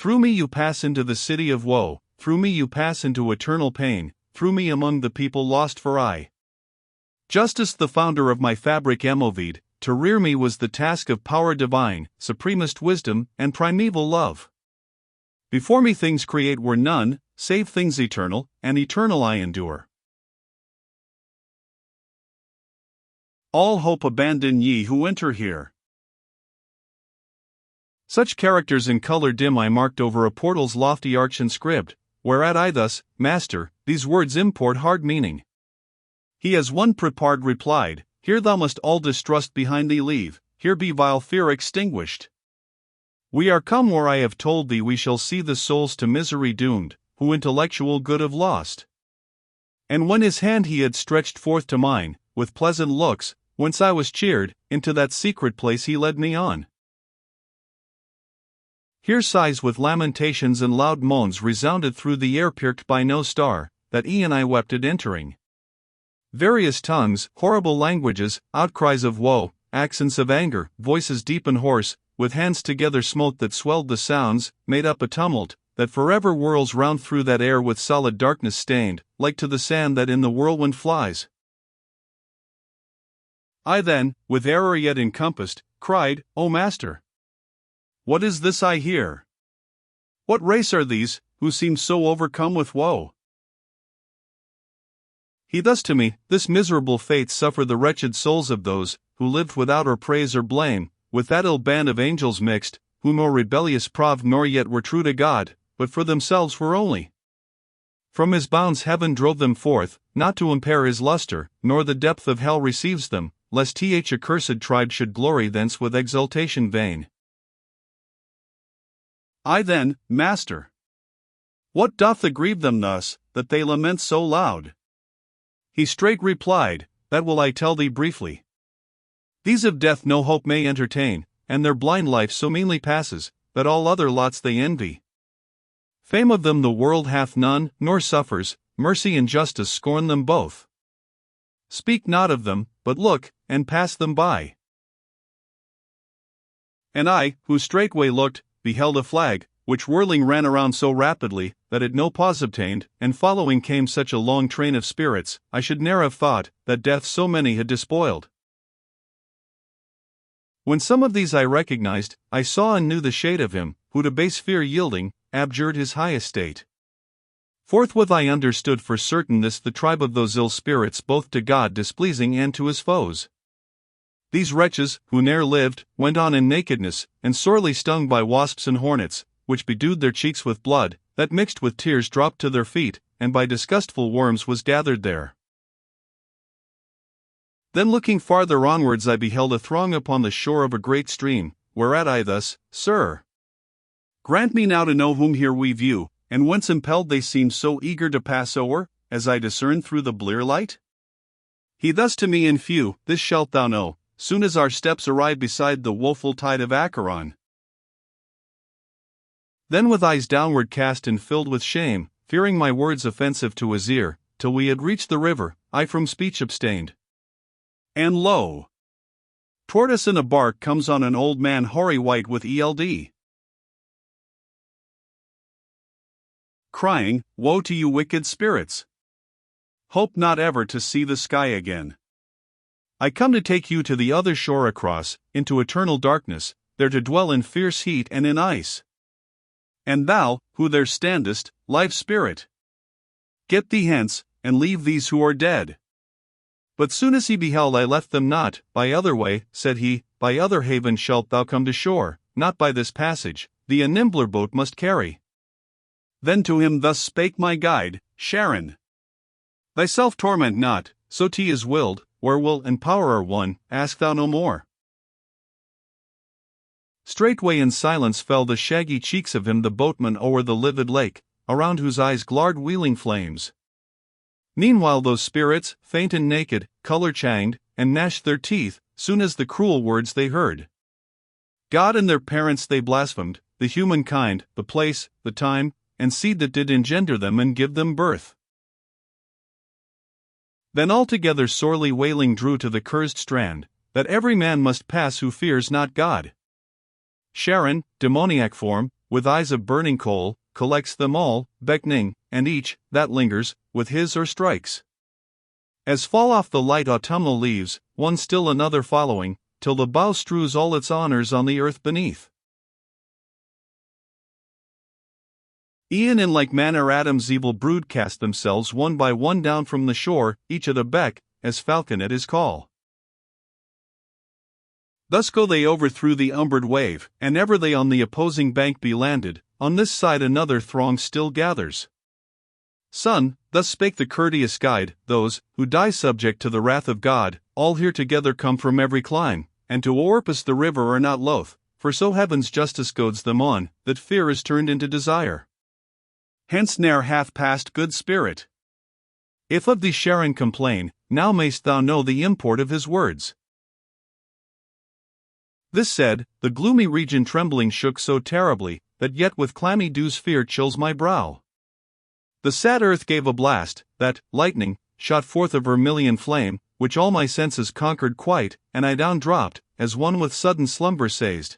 Through me you pass into the city of woe, through me you pass into eternal pain, through me among the people lost for aye. Justice the founder of my fabric moved, to rear me was the task of power divine, supremest wisdom, and primeval love. Before me things create were none, save things eternal, and eternal I endure. All hope abandon ye who enter here. Such characters in color dim I marked over a portal's lofty arch inscribed, whereat I thus, Master, these words import hard meaning. He as one prepared replied, Here thou must all distrust behind thee leave, here be vile fear extinguished. We are come where I have told thee we shall see the souls to misery doomed, who intellectual good have lost. And when his hand he had stretched forth to mine, with pleasant looks, whence I was cheered, into that secret place he led me on. Here sighs with lamentations and loud moans resounded through the air pierced by no star, that e'en I wept at entering. Various tongues, horrible languages, outcries of woe, accents of anger, voices deep and hoarse, with hands together smote that swelled the sounds, made up a tumult, that forever whirls round through that air with solid darkness stained, like to the sand that in the whirlwind flies. I then, with error yet encompassed, cried, O Master! What is this I hear? What race are these, who seem so overcome with woe? He thus to me, This miserable fate suffer the wretched souls of those, who lived without or praise or blame, with that ill band of angels mixed, who nor rebellious proved nor yet were true to God, but for themselves were only. From his bounds heaven drove them forth, not to impair his luster, nor the depth of hell receives them, lest accursed tribe should glory thence with exultation vain. I then, Master! What doth aggrieve them thus, that they lament so loud? He straight replied, That will I tell thee briefly. These of death no hope may entertain, and their blind life so meanly passes, that all other lots they envy. Fame of them the world hath none, nor suffers, mercy and justice scorn them both. Speak not of them, but look, and pass them by. And I, who straightway looked, beheld a flag, which whirling ran around so rapidly, that it no pause obtained, and following came such a long train of spirits, I should ne'er have thought, that death so many had despoiled. When some of these I recognized, I saw and knew the shade of him, who to base fear yielding, abjured his high estate. Forthwith I understood for certain this the tribe of those ill spirits both to God displeasing and to his foes. These wretches, who ne'er lived, went on in nakedness, and sorely stung by wasps and hornets, which bedewed their cheeks with blood, that mixed with tears dropped to their feet, and by disgustful worms was gathered there. Then looking farther onwards I beheld a throng upon the shore of a great stream, whereat I thus, Sir! Grant me now to know whom here we view, and whence impelled they seem so eager to pass o'er, as I discern through the blear light? He thus to me in few, This shalt thou know, soon as our steps arrive beside the woeful tide of Acheron. Then with eyes downward cast and filled with shame, fearing my words offensive to his ear, till we had reached the river, I from speech abstained. And lo! Toward us in a bark comes on an old man hoary white with eld. Crying, Woe to you wicked spirits! Hope not ever to see the sky again. I come to take you to the other shore across, into eternal darkness, there to dwell in fierce heat and in ice. And thou, who there standest, life spirit, get thee hence, and leave these who are dead. But soon as he beheld I left them not, by other way, said he, by other haven shalt thou come to shore, not by this passage, thee a nimbler boat must carry. Then to him thus spake my guide, Charon. Thyself torment not, so 't is willed, where will and power are one, ask thou no more. Straightway in silence fell the shaggy cheeks of him the boatman o'er the livid lake, around whose eyes glared wheeling flames. Meanwhile those spirits, faint and naked, color-changed, and gnashed their teeth, soon as the cruel words they heard. God and their parents they blasphemed, the humankind, the place, the time, and seed that did engender them and give them birth. Then altogether sorely wailing drew to the cursed strand, that every man must pass who fears not God. Charon, demoniac form, with eyes of burning coal, collects them all, beckoning, and each, that lingers, with his or strikes. As fall off the light autumnal leaves, one still another following, till the bough strews all its honors on the earth beneath. E'en in like manner Adam's evil brood cast themselves one by one down from the shore, each at a beck, as falcon at his call. Thus go they over through the umbered wave, and ever they on the opposing bank be landed, on this side another throng still gathers. Son, thus spake the courteous guide, those, who die subject to the wrath of God, all here together come from every clime, and to Orpus the river are not loath, for so heaven's justice goads them on, that fear is turned into desire. Hence ne'er hath passed good spirit. If of thee Charon complain, now mayst thou know the import of his words. This said, the gloomy region trembling shook so terribly, that yet with clammy dews fear chills my brow. The sad earth gave a blast, that, lightning, shot forth a vermilion flame, which all my senses conquered quite, and I down dropped, as one with sudden slumber seized.